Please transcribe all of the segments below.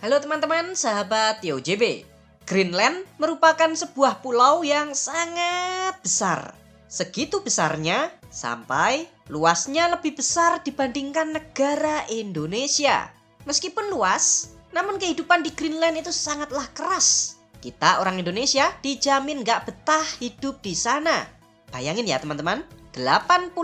Halo teman-teman, sahabat TOJB. Greenland merupakan sebuah pulau yang sangat besar. Segitu besarnya sampai luasnya lebih besar dibandingkan negara Indonesia. Meskipun luas, namun kehidupan di Greenland itu sangatlah keras. Kita orang Indonesia dijamin gak betah hidup di sana. Bayangin ya teman-teman, 80%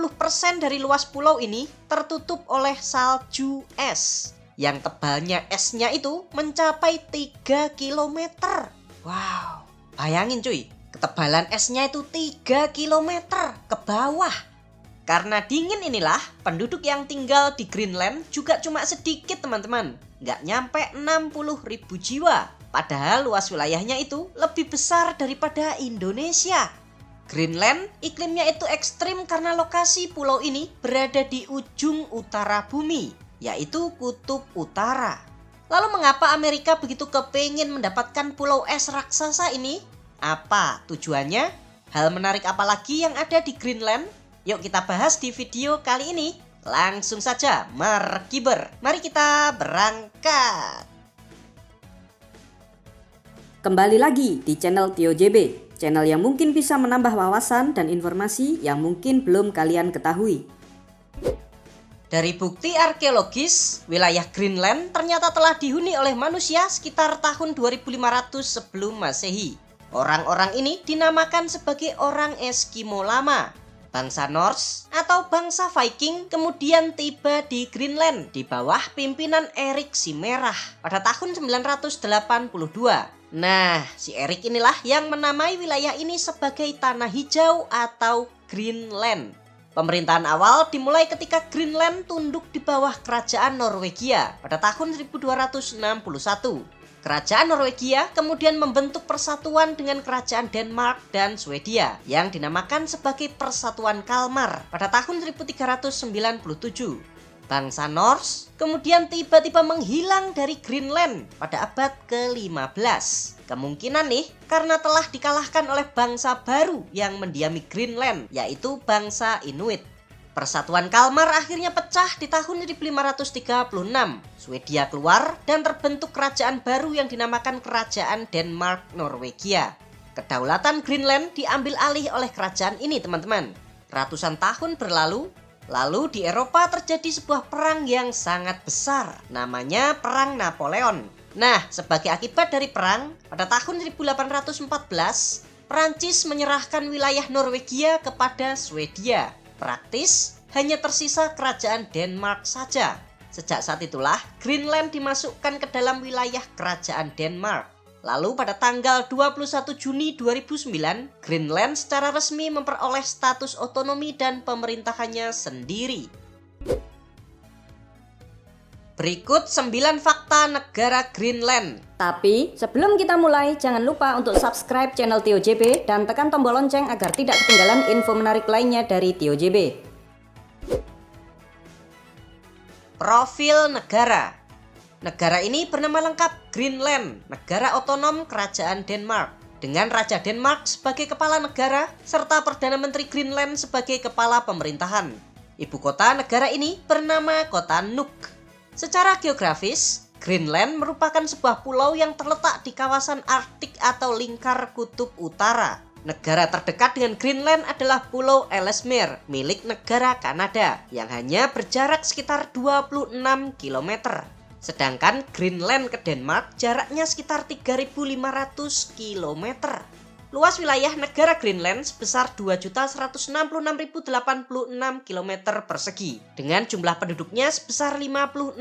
dari luas pulau ini tertutup oleh salju es. Yang tebalnya esnya itu mencapai 3 km. Wow, bayangin cuy, ketebalan esnya itu 3 km ke bawah. Karena dingin inilah, penduduk yang tinggal di Greenland juga cuma sedikit teman-teman. Nggak nyampe 60.000 jiwa. Padahal luas wilayahnya itu lebih besar daripada Indonesia. Greenland iklimnya itu ekstrim karena lokasi pulau ini berada di ujung utara bumi, yaitu kutub utara. Lalu mengapa Amerika begitu kepingin mendapatkan pulau es raksasa ini? Apa tujuannya? Hal menarik apa lagi yang ada di Greenland? Yuk kita bahas di video kali ini. Langsung saja, markiber. Mari kita berangkat. Kembali lagi di channel TOJB, channel yang mungkin bisa menambah wawasan dan informasi yang mungkin belum kalian ketahui. Dari bukti arkeologis, wilayah Greenland ternyata telah dihuni oleh manusia sekitar tahun 2500 sebelum Masehi. Orang-orang ini dinamakan sebagai orang Eskimo lama. Bangsa Norse atau bangsa Viking kemudian tiba di Greenland di bawah pimpinan Erik si Merah pada tahun 982. Nah, si Erik inilah yang menamai wilayah ini sebagai tanah hijau atau Greenland. Pemerintahan awal dimulai ketika Greenland tunduk di bawah kerajaan Norwegia pada tahun 1261. Kerajaan Norwegia kemudian membentuk persatuan dengan kerajaan Denmark dan Swedia yang dinamakan sebagai Persatuan Kalmar pada tahun 1397. Bangsa Norse kemudian tiba-tiba menghilang dari Greenland pada abad ke-15. Kemungkinan nih karena telah dikalahkan oleh bangsa baru yang mendiami Greenland, yaitu bangsa Inuit. Persatuan Kalmar akhirnya pecah di tahun 1536. Swedia keluar dan terbentuk kerajaan baru yang dinamakan Kerajaan Denmark-Norwegia. Kedaulatan Greenland diambil alih oleh kerajaan ini teman-teman. Ratusan tahun berlalu, lalu di Eropa terjadi sebuah perang yang sangat besar, namanya Perang Napoleon. Nah, sebagai akibat dari perang, pada tahun 1814, Prancis menyerahkan wilayah Norwegia kepada Swedia. Praktis, hanya tersisa kerajaan Denmark saja. Sejak saat itulah, Greenland dimasukkan ke dalam wilayah kerajaan Denmark. Lalu pada tanggal 21 Juni 2009, Greenland secara resmi memperoleh status otonomi dan pemerintahannya sendiri. Berikut 9 fakta negara Greenland. Tapi sebelum kita mulai, jangan lupa untuk subscribe channel TOJB dan tekan tombol lonceng agar tidak ketinggalan info menarik lainnya dari TOJB. Profil negara. Negara ini bernama lengkap Greenland, negara otonom kerajaan Denmark, dengan Raja Denmark sebagai kepala negara serta Perdana Menteri Greenland sebagai kepala pemerintahan. Ibu kota negara ini bernama kota Nuuk. Secara geografis, Greenland merupakan sebuah pulau yang terletak di kawasan Arktik atau lingkar kutub utara. Negara terdekat dengan Greenland adalah Pulau Ellesmere, milik negara Kanada, yang hanya berjarak sekitar 26 km. Sedangkan Greenland ke Denmark jaraknya sekitar 3.500 km. Luas wilayah negara Greenland sebesar 2.166.086 km persegi dengan jumlah penduduknya sebesar 56.000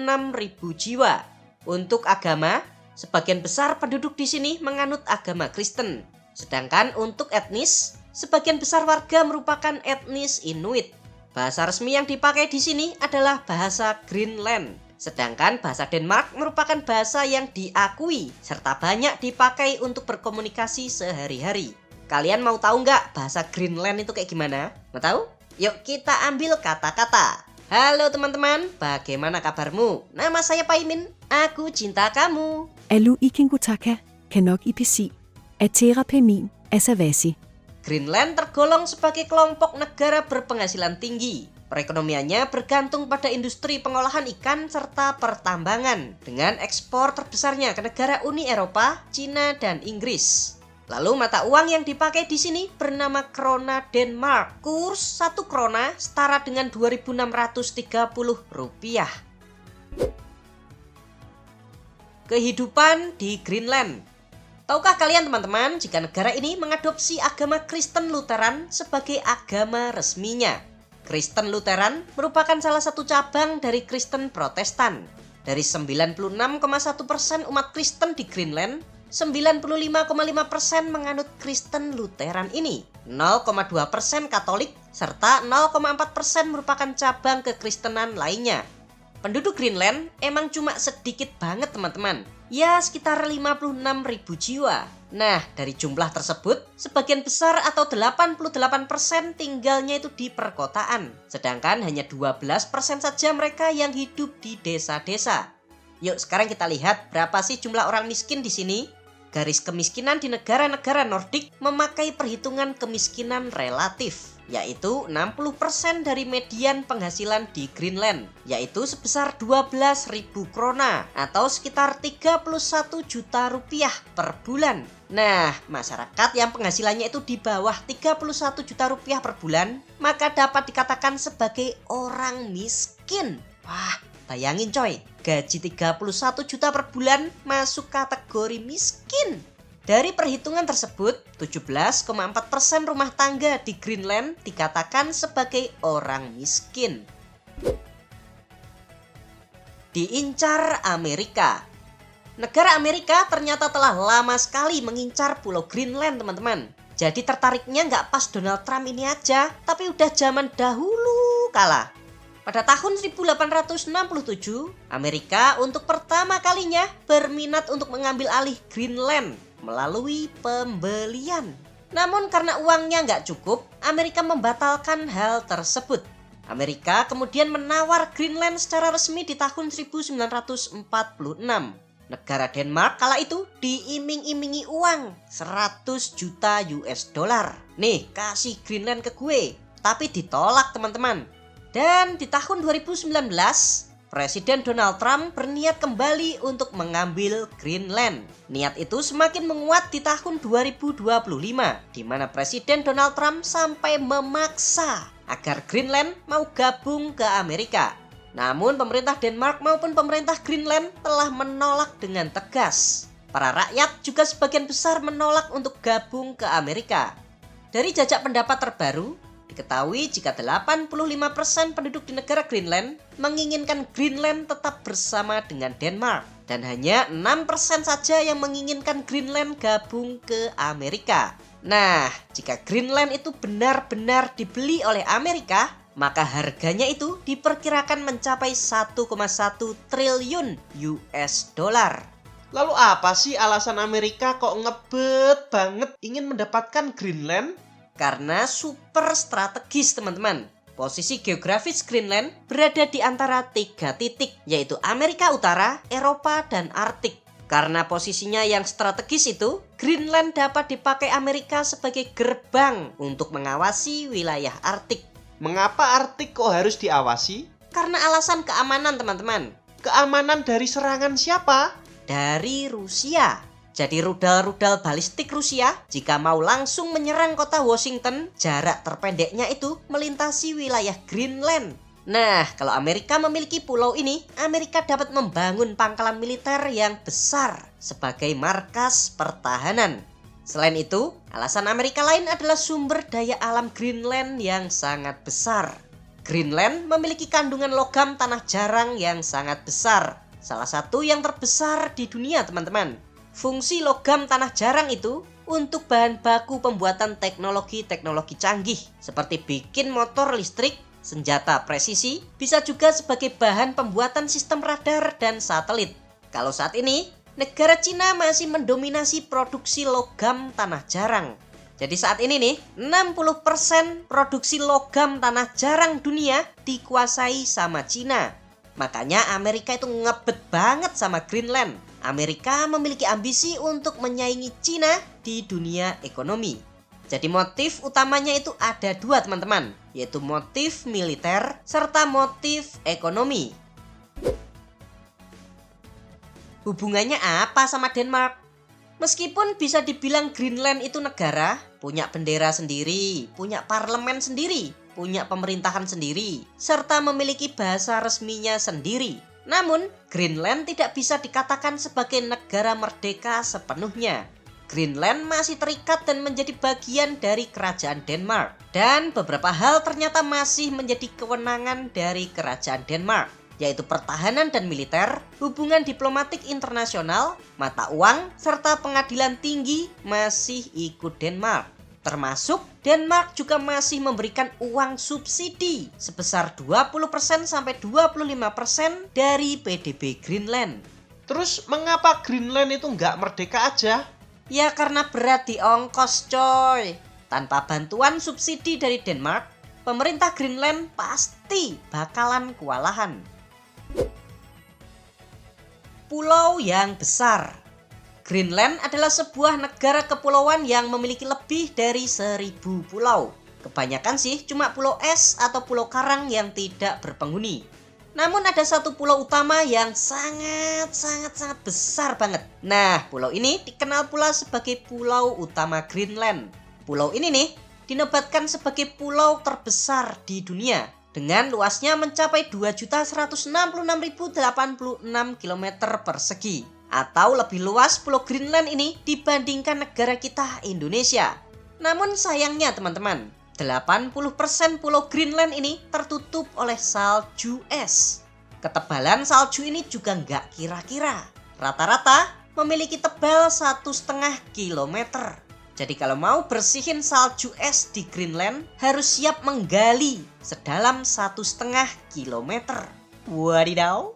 jiwa. Untuk agama, sebagian besar penduduk di sini menganut agama Kristen. Sedangkan untuk etnis, sebagian besar warga merupakan etnis Inuit. Bahasa resmi yang dipakai di sini adalah bahasa Greenland. Sedangkan bahasa Denmark merupakan bahasa yang diakui serta banyak dipakai untuk berkomunikasi sehari-hari. Kalian mau tahu nggak bahasa Greenland itu kayak gimana? Mau tahu? Yuk kita ambil kata-kata. Halo teman-teman, bagaimana kabarmu? Nama saya Paimin, aku cinta kamu. Alu Ikingutaka, Kanok IPC, Aterapemin, Asavasi. Greenland tergolong sebagai kelompok negara berpenghasilan tinggi. Perekonomiannya bergantung pada industri pengolahan ikan serta pertambangan dengan ekspor terbesarnya ke negara Uni Eropa, Cina, dan Inggris. Lalu mata uang yang dipakai di sini bernama krona Denmark. Kurs 1 krona setara dengan 2.630 rupiah. Kehidupan di Greenland. Tahukah kalian teman-teman jika negara ini mengadopsi agama Kristen Lutheran sebagai agama resminya? Kristen Lutheran merupakan salah satu cabang dari Kristen Protestan. Dari 96,1% umat Kristen di Greenland, 95,5% menganut Kristen Lutheran ini, 0,2% Katolik, serta 0,4% merupakan cabang kekristenan lainnya. Penduduk Greenland emang cuma sedikit banget teman-teman, ya sekitar 56.000 jiwa. Nah, dari jumlah tersebut, sebagian besar atau 88% tinggalnya itu di perkotaan. Sedangkan hanya 12% saja mereka yang hidup di desa-desa. Yuk sekarang kita lihat berapa sih jumlah orang miskin di sini. Garis kemiskinan di negara-negara Nordik memakai perhitungan kemiskinan relatif, yaitu 60% dari median penghasilan di Greenland, yaitu sebesar 12.000 krona atau sekitar 31 juta rupiah per bulan. Nah, masyarakat yang penghasilannya itu di bawah 31 juta rupiah per bulan, maka dapat dikatakan sebagai orang miskin. Wah, bayangin coy, gaji 31 juta per bulan masuk kategori miskin. Dari perhitungan tersebut, 17,4% rumah tangga di Greenland dikatakan sebagai orang miskin. Diincar Amerika. Negara Amerika ternyata telah lama sekali mengincar pulau Greenland teman-teman. Jadi tertariknya nggak pas Donald Trump ini aja, tapi udah zaman dahulu kala. Pada tahun 1867, Amerika untuk pertama kalinya berminat untuk mengambil alih Greenland melalui pembelian. Namun karena uangnya nggak cukup, Amerika membatalkan hal tersebut. Amerika kemudian menawar Greenland secara resmi di tahun 1946. Negara Denmark kala itu diiming-imingi uang 100 juta US dollar. Nih, kasih Greenland ke gue. Tapi ditolak teman-teman. Dan di tahun 2019, Presiden Donald Trump berniat kembali untuk mengambil Greenland. Niat itu semakin menguat di tahun 2025, di mana Presiden Donald Trump sampai memaksa agar Greenland mau gabung ke Amerika. Namun pemerintah Denmark maupun pemerintah Greenland telah menolak dengan tegas. Para rakyat juga sebagian besar menolak untuk gabung ke Amerika. Dari jajak pendapat terbaru, diketahui jika 85% penduduk di negara Greenland menginginkan Greenland tetap bersama dengan Denmark. Dan hanya 6% saja yang menginginkan Greenland gabung ke Amerika. Nah, jika Greenland itu benar-benar dibeli oleh Amerika, maka harganya itu diperkirakan mencapai 1,1 triliun US dollar. Lalu apa sih alasan Amerika kok ngebet banget ingin mendapatkan Greenland? Karena super strategis teman-teman. Posisi geografis Greenland berada di antara 3 titik, yaitu Amerika Utara, Eropa, dan Arktik. Karena posisinya yang strategis itu, Greenland dapat dipakai Amerika sebagai gerbang untuk mengawasi wilayah Arktik. Mengapa Arktik kok harus diawasi? Karena alasan keamanan teman-teman. Keamanan dari serangan siapa? Dari Rusia. Jadi rudal-rudal balistik Rusia jika mau langsung menyerang kota Washington, jarak terpendeknya itu melintasi wilayah Greenland. Nah, kalau Amerika memiliki pulau ini, Amerika dapat membangun pangkalan militer yang besar sebagai markas pertahanan. Selain itu, alasan Amerika lain adalah sumber daya alam Greenland yang sangat besar. Greenland memiliki kandungan logam tanah jarang yang sangat besar. Salah satu yang terbesar di dunia, teman-teman. Fungsi logam tanah jarang itu untuk bahan baku pembuatan teknologi-teknologi canggih seperti bikin motor listrik, senjata presisi, bisa juga sebagai bahan pembuatan sistem radar dan satelit. Kalau saat ini, negara Cina masih mendominasi produksi logam tanah jarang. Jadi saat ini nih, 60% produksi logam tanah jarang dunia dikuasai sama Cina. Makanya Amerika itu ngebet banget sama Greenland. Amerika memiliki ambisi untuk menyaingi Cina di dunia ekonomi. Jadi motif utamanya itu ada dua teman-teman, yaitu motif militer serta motif ekonomi. Hubungannya apa sama Denmark? Meskipun bisa dibilang Greenland itu negara, punya bendera sendiri, punya parlemen sendiri, punya pemerintahan sendiri, serta memiliki bahasa resminya sendiri. Namun, Greenland tidak bisa dikatakan sebagai negara merdeka sepenuhnya. Greenland masih terikat dan menjadi bagian dari kerajaan Denmark. Dan beberapa hal ternyata masih menjadi kewenangan dari kerajaan Denmark, yaitu pertahanan dan militer, hubungan diplomatik internasional, mata uang, serta pengadilan tinggi masih ikut Denmark. Termasuk Denmark juga masih memberikan uang subsidi sebesar 20% sampai 25% dari PDB Greenland. Terus mengapa Greenland itu nggak merdeka aja? Ya karena berat di ongkos coy. Tanpa bantuan subsidi dari Denmark, pemerintah Greenland pasti bakalan kewalahan. Pulau yang besar. Greenland adalah sebuah negara kepulauan yang memiliki lebih dari 1000 pulau. Kebanyakan sih cuma pulau es atau pulau karang yang tidak berpenghuni. Namun ada satu pulau utama yang sangat besar banget. Nah, pulau ini dikenal pula sebagai pulau utama Greenland. Pulau ini nih dinobatkan sebagai pulau terbesar di dunia dengan luasnya mencapai 2.166.086 km persegi. Atau lebih luas pulau Greenland ini dibandingkan negara kita Indonesia. Namun sayangnya teman-teman, 80% pulau Greenland ini tertutup oleh salju es. Ketebalan salju ini juga nggak kira-kira. Rata-rata memiliki tebal 1,5 kilometer. Jadi kalau mau bersihin salju es di Greenland, harus siap menggali sedalam 1,5 kilometer. Wadidaw.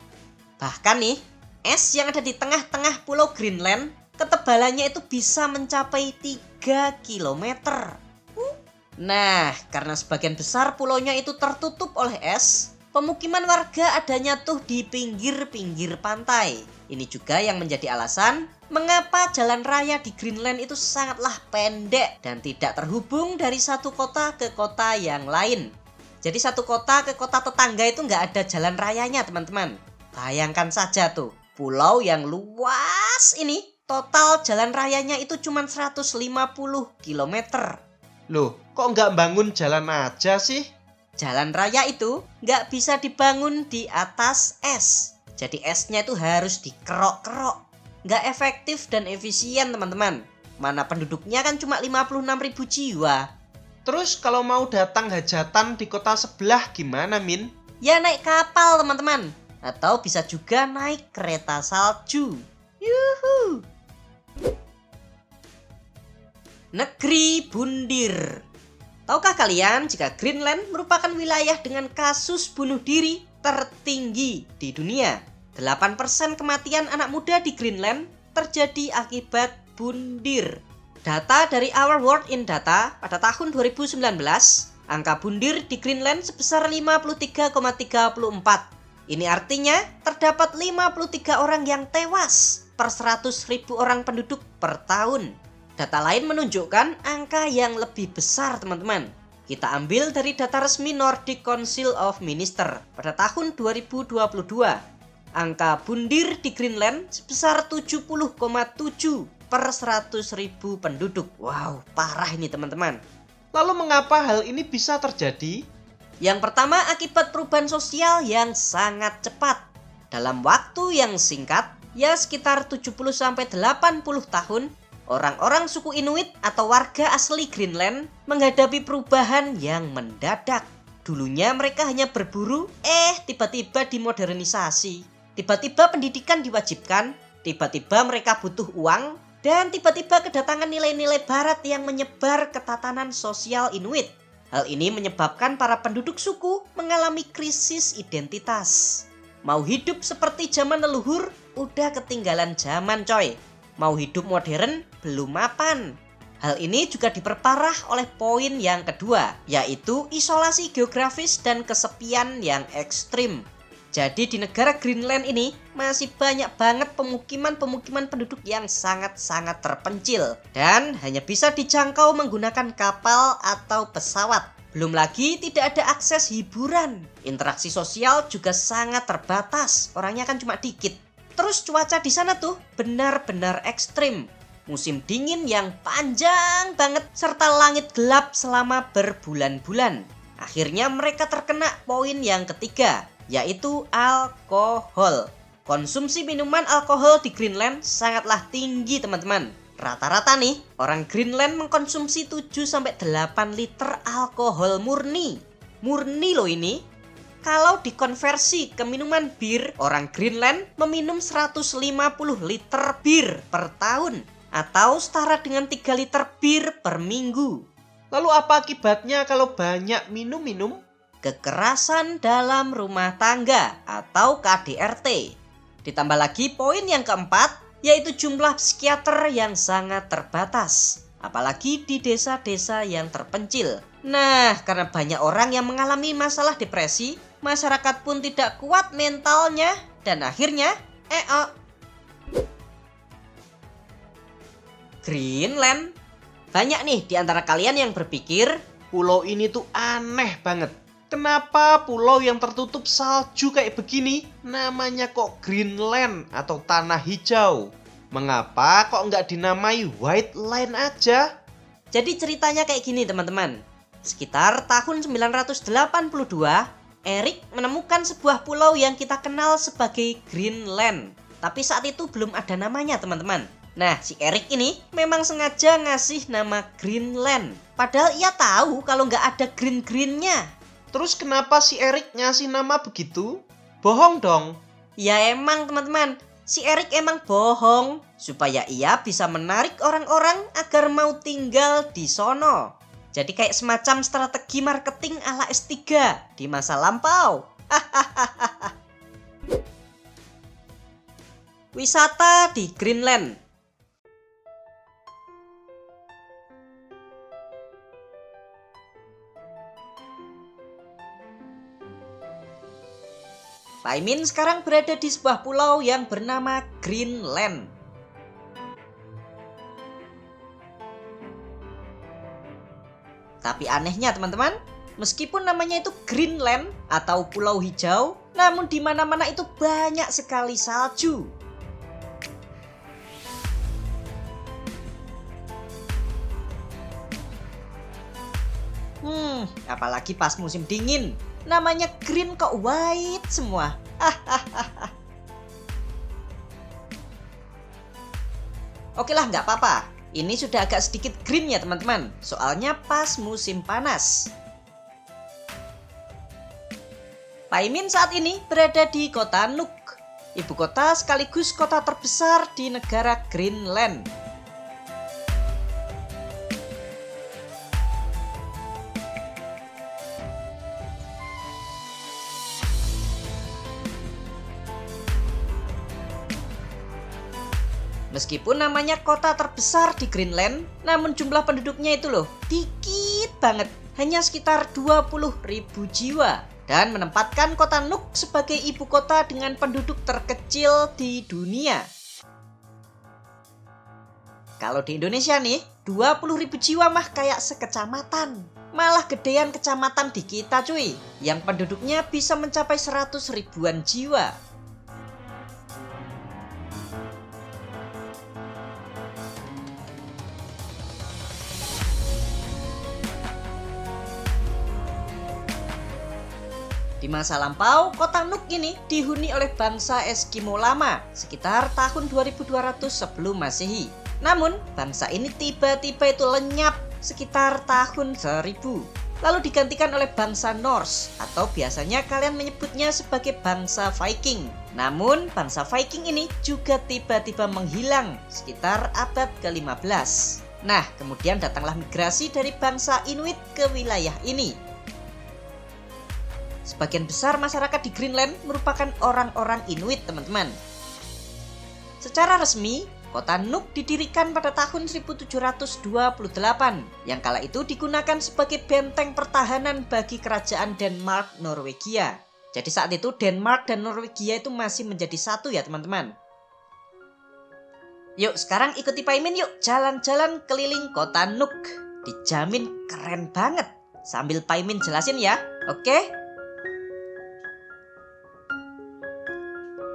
Bahkan nih, es yang ada di tengah-tengah pulau Greenland, ketebalannya itu bisa mencapai 3 kilometer. Nah, karena sebagian besar pulaunya itu tertutup oleh es, pemukiman warga adanya tuh di pinggir-pinggir pantai. Ini juga yang menjadi alasan mengapa jalan raya di Greenland itu sangatlah pendek dan tidak terhubung dari satu kota ke kota yang lain. Jadi satu kota ke kota tetangga itu nggak ada jalan rayanya teman-teman. Bayangkan saja tuh, pulau yang luas ini total jalan rayanya itu cuma 150 km. Loh, kok nggak bangun jalan aja sih? Jalan raya itu nggak bisa dibangun di atas es. Jadi esnya itu harus dikerok-kerok. Nggak efektif dan efisien teman-teman. Mana penduduknya kan cuma 56.000 jiwa. Terus kalau mau datang hajatan di kota sebelah gimana, Min? Ya naik kapal teman-teman. Atau bisa juga naik kereta salju. Yuhu! Negeri Bundir. Tahukah kalian jika Greenland merupakan wilayah dengan kasus bunuh diri tertinggi di dunia? 8% kematian anak muda di Greenland terjadi akibat bundir. Data dari Our World in Data pada tahun 2019, angka bundir di Greenland sebesar 53,34. Ini artinya terdapat 53 orang yang tewas per 100.000 orang penduduk per tahun. Data lain menunjukkan angka yang lebih besar teman-teman. Kita ambil dari data resmi Nordic Council of Ministers pada tahun 2022. Angka bundir di Greenland sebesar 70,7 per 100.000 penduduk. Wow, parah ini teman-teman. Lalu mengapa hal ini bisa terjadi? Yang pertama akibat perubahan sosial yang sangat cepat. Dalam waktu yang singkat, ya sekitar 70-80 tahun, orang-orang suku Inuit atau warga asli Greenland menghadapi perubahan yang mendadak. Dulunya mereka hanya berburu, tiba-tiba dimodernisasi. Tiba-tiba pendidikan diwajibkan, tiba-tiba mereka butuh uang, dan tiba-tiba kedatangan nilai-nilai barat yang menyebar ke tatanan sosial Inuit. Hal ini menyebabkan para penduduk suku mengalami krisis identitas. Mau hidup seperti zaman leluhur, udah ketinggalan zaman coy. Mau hidup modern, belum mapan. Hal ini juga diperparah oleh poin yang kedua, yaitu isolasi geografis dan kesepian yang ekstrim. Jadi di negara Greenland ini masih banyak banget pemukiman-pemukiman penduduk yang sangat-sangat terpencil dan hanya bisa dijangkau menggunakan kapal atau pesawat. Belum lagi tidak ada akses hiburan. Interaksi sosial juga sangat terbatas, orangnya kan cuma dikit. Terus cuaca di sana tuh benar-benar ekstrim. Musim dingin yang panjang banget serta langit gelap selama berbulan-bulan. Akhirnya mereka terkena poin yang ketiga, yaitu alkohol. Konsumsi minuman alkohol di Greenland sangatlah tinggi teman-teman. Rata-rata nih, orang Greenland mengkonsumsi 7-8 liter alkohol murni. Murni loh ini. Kalau dikonversi ke minuman bir, orang Greenland meminum 150 liter bir per tahun. Atau setara dengan 3 liter bir per minggu. Lalu apa akibatnya kalau banyak minum-minum? Kekerasan dalam rumah tangga atau KDRT. Ditambah lagi poin yang keempat, yaitu jumlah psikiater yang sangat terbatas. Apalagi di desa-desa yang terpencil. Nah, karena banyak orang yang mengalami masalah depresi, masyarakat pun tidak kuat mentalnya. Dan akhirnya, Greenland. Banyak nih di antara kalian yang berpikir, pulau ini tuh aneh banget. Kenapa pulau yang tertutup salju kayak begini namanya kok Greenland atau tanah hijau? Mengapa kok nggak dinamai White Line aja? Jadi ceritanya kayak gini teman-teman. Sekitar tahun 982, Erik menemukan sebuah pulau yang kita kenal sebagai Greenland. Tapi saat itu belum ada namanya teman-teman. Nah, si Erik ini memang sengaja ngasih nama Greenland. Padahal ia tahu kalau nggak ada green-greennya. Terus kenapa si Erik ngasih nama begitu? Bohong dong. Ya emang teman-teman, si Erik emang bohong. Supaya ia bisa menarik orang-orang agar mau tinggal di sono. Jadi kayak semacam strategi marketing ala S3 di masa lampau. Wisata di Greenland. Paimin sekarang berada di sebuah pulau yang bernama Greenland. Tapi anehnya teman-teman, meskipun namanya itu Greenland atau pulau hijau, namun di mana-mana itu banyak sekali salju. Apalagi pas musim dingin. Namanya green kok white semua. Oke lah, nggak apa-apa. Ini sudah agak sedikit green ya teman-teman. Soalnya pas musim panas. Paimin saat ini berada di kota Nuuk, ibu kota sekaligus kota terbesar di negara Greenland. Meskipun namanya kota terbesar di Greenland, namun jumlah penduduknya itu loh dikit banget, hanya sekitar 20.000 jiwa. Dan menempatkan kota Nuuk sebagai ibu kota dengan penduduk terkecil di dunia. Kalau di Indonesia nih, 20.000 jiwa mah kayak sekecamatan. Malah gedean kecamatan di kita cuy, yang penduduknya bisa mencapai 100 ribuan jiwa. Di masa lampau, kota Nuuk ini dihuni oleh bangsa Eskimo lama sekitar tahun 2200 sebelum Masehi. Namun, bangsa ini tiba-tiba itu lenyap sekitar tahun 1000. Lalu digantikan oleh bangsa Norse atau biasanya kalian menyebutnya sebagai bangsa Viking. Namun, bangsa Viking ini juga tiba-tiba menghilang sekitar abad ke-15. Nah, kemudian datanglah migrasi dari bangsa Inuit ke wilayah ini. Sebagian besar masyarakat di Greenland merupakan orang-orang Inuit, teman-teman. Secara resmi, kota Nuuk didirikan pada tahun 1728, yang kala itu digunakan sebagai benteng pertahanan bagi kerajaan Denmark Norwegia. Jadi saat itu Denmark dan Norwegia itu masih menjadi satu ya teman-teman. Yuk sekarang ikuti Paimin yuk jalan-jalan keliling kota Nuuk. Dijamin keren banget. Sambil Paimin jelasin ya, oke?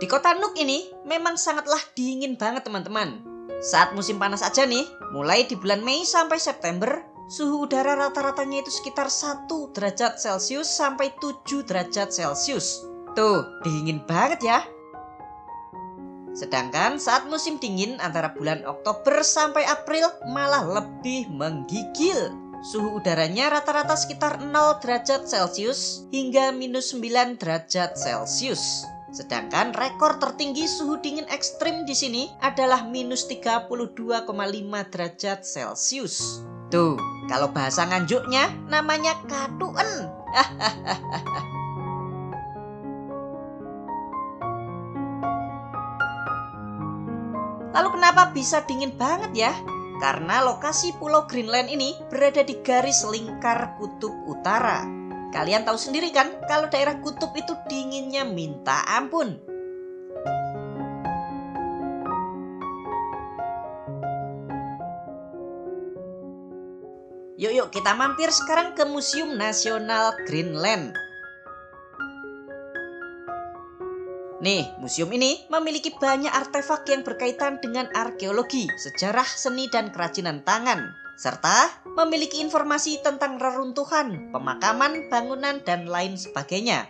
Di kota Nuuk ini memang sangatlah dingin banget teman-teman. Saat musim panas aja nih, mulai di bulan Mei sampai September, suhu udara rata-ratanya itu sekitar 1 derajat Celcius sampai 7 derajat Celcius. Tuh, dingin banget ya. Sedangkan saat musim dingin antara bulan Oktober sampai April malah lebih menggigil. Suhu udaranya rata-rata sekitar 0 derajat Celcius hingga minus 9 derajat Celcius. Sedangkan rekor tertinggi suhu dingin ekstrim di sini adalah minus 32,5 derajat Celcius. Tuh, kalau bahasa Nganjuknya namanya katuen. Lalu kenapa bisa dingin banget ya? Karena lokasi Pulau Greenland ini berada di garis lingkar kutub utara. Kalian tahu sendiri kan kalau daerah kutub itu dinginnya minta ampun. Yuk kita mampir sekarang ke Museum Nasional Greenland. Nih, museum ini memiliki banyak artefak yang berkaitan dengan arkeologi, sejarah, seni, dan kerajinan tangan. Serta memiliki informasi tentang reruntuhan, pemakaman, bangunan, dan lain sebagainya.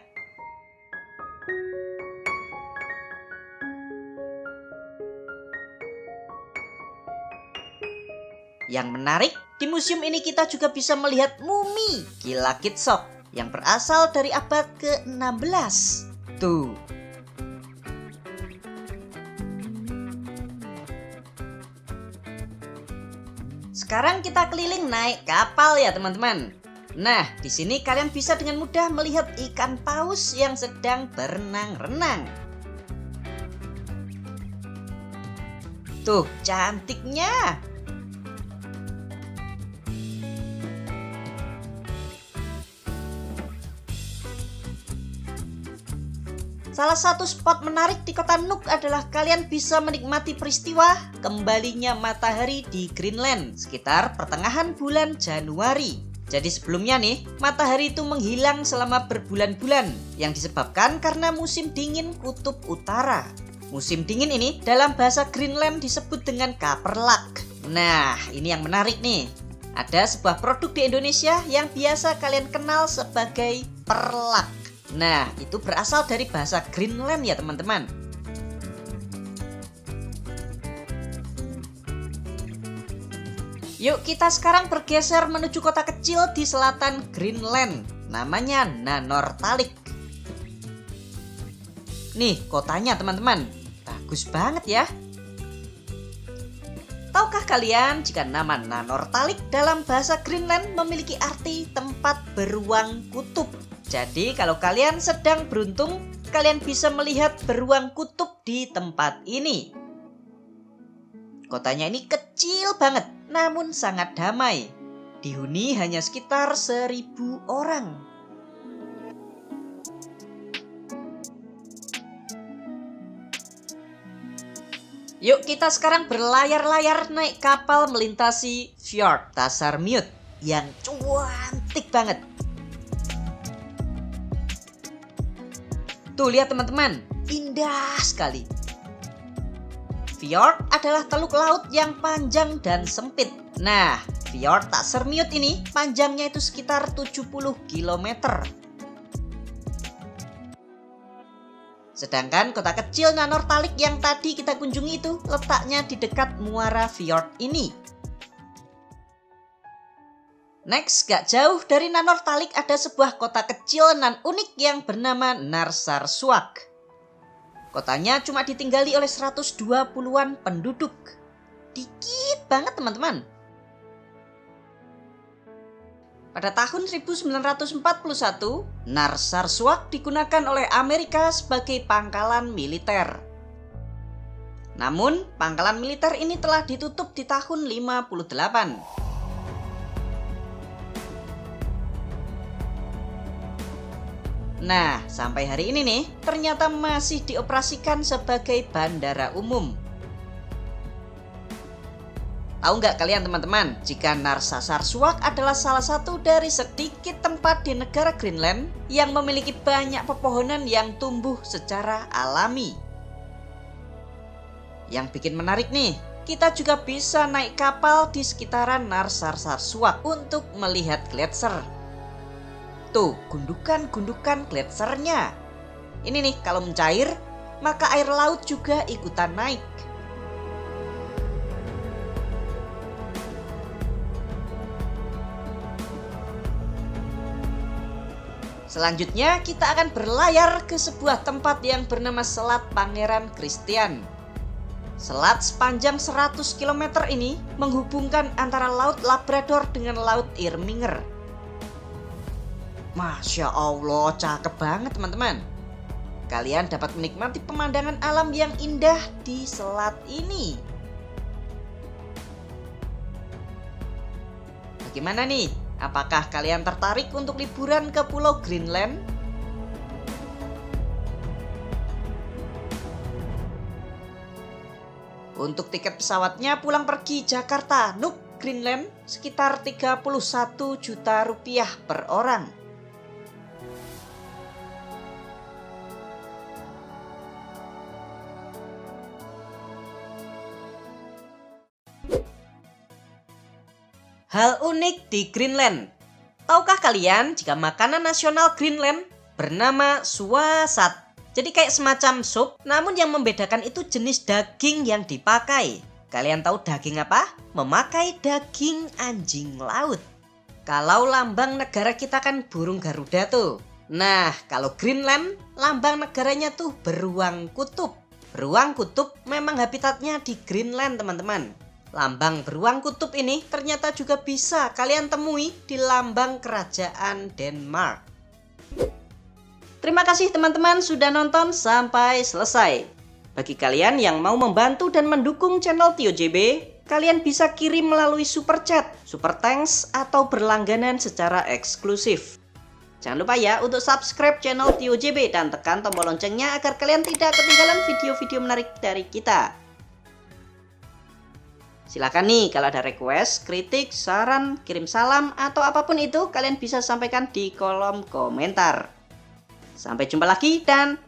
Yang menarik, di museum ini kita juga bisa melihat mumi Gila Kitsop yang berasal dari abad ke-16. Tuh. Sekarang kita keliling naik kapal ya teman-teman. Nah, di sini kalian bisa dengan mudah melihat ikan paus yang sedang berenang-renang. Tuh, cantiknya. Salah satu spot menarik di kota Nuuk adalah kalian bisa menikmati peristiwa kembalinya matahari di Greenland sekitar pertengahan bulan Januari. Jadi sebelumnya nih, matahari itu menghilang selama berbulan-bulan yang disebabkan karena musim dingin kutub utara. Musim dingin ini dalam bahasa Greenland disebut dengan Kaperlak. Nah, ini yang menarik nih. Ada sebuah produk di Indonesia yang biasa kalian kenal sebagai perlak. Nah, itu berasal dari bahasa Greenland ya teman-teman. Yuk kita sekarang bergeser menuju kota kecil di selatan Greenland. Namanya Nanortalik. Nih kotanya teman-teman, bagus banget ya. Tahukah kalian jika nama Nanortalik dalam bahasa Greenland memiliki arti tempat beruang kutub? Jadi kalau kalian sedang beruntung, kalian bisa melihat beruang kutub di tempat ini. Kotanya ini kecil banget, namun sangat damai. Dihuni hanya sekitar 1.000 orang. Yuk kita sekarang berlayar-layar naik kapal melintasi Fjord Tasarmyut yang cantik banget. Tuh lihat teman-teman, indah sekali. Fjord adalah teluk laut yang panjang dan sempit. Nah, Fjord Tasarmyut ini panjangnya itu sekitar 70 km. Sedangkan kota kecil Nanortalik yang tadi kita kunjungi itu letaknya di dekat muara Fjord ini. Next, gak jauh dari Nanortalik ada sebuah kota kecil nan unik yang bernama Narsarsuaq. Kotanya cuma ditinggali oleh 120-an penduduk. Dikit banget teman-teman. Pada tahun 1941, Narsarsuaq digunakan oleh Amerika sebagai pangkalan militer. Namun, pangkalan militer ini telah ditutup di tahun 58. Nah, sampai hari ini nih, ternyata masih dioperasikan sebagai bandara umum. Tahu nggak kalian teman-teman, jika Narsarsuaq adalah salah satu dari sedikit tempat di negara Greenland yang memiliki banyak pepohonan yang tumbuh secara alami. Yang bikin menarik nih, kita juga bisa naik kapal di sekitaran Narsarsuaq untuk melihat gletser. Tuh, gundukan-gundukan gletsernya. Ini nih, kalau mencair, maka air laut juga ikutan naik. Selanjutnya, kita akan berlayar ke sebuah tempat yang bernama Selat Pangeran Christian. Selat sepanjang 100 km ini menghubungkan antara Laut Labrador dengan Laut Irminger. Masya Allah, cakep banget teman-teman. Kalian dapat menikmati pemandangan alam yang indah di selat ini. Bagaimana nih? Apakah kalian tertarik untuk liburan ke Pulau Greenland? Untuk tiket pesawatnya pulang pergi Jakarta Nuuk Greenland sekitar 31 juta rupiah per orang. Hal unik di Greenland. Tahukah kalian jika makanan nasional Greenland bernama suasat? Jadi kayak semacam sup, namun yang membedakan itu jenis daging yang dipakai. Kalian tahu daging apa? Memakai daging anjing laut. Kalau lambang negara kita kan burung Garuda tuh. Nah, kalau Greenland, lambang negaranya tuh beruang kutub. Beruang kutub memang habitatnya di Greenland, teman-teman. Lambang beruang kutub ini ternyata juga bisa kalian temui di lambang kerajaan Denmark. Terima kasih teman-teman sudah nonton sampai selesai. Bagi kalian yang mau membantu dan mendukung channel TioJB, kalian bisa kirim melalui super chat, super thanks, atau berlangganan secara eksklusif. Jangan lupa ya untuk subscribe channel TioJB dan tekan tombol loncengnya agar kalian tidak ketinggalan video-video menarik dari kita. Silakan nih kalau ada request, kritik, saran, kirim salam, atau apapun itu kalian bisa sampaikan di kolom komentar. Sampai jumpa lagi dan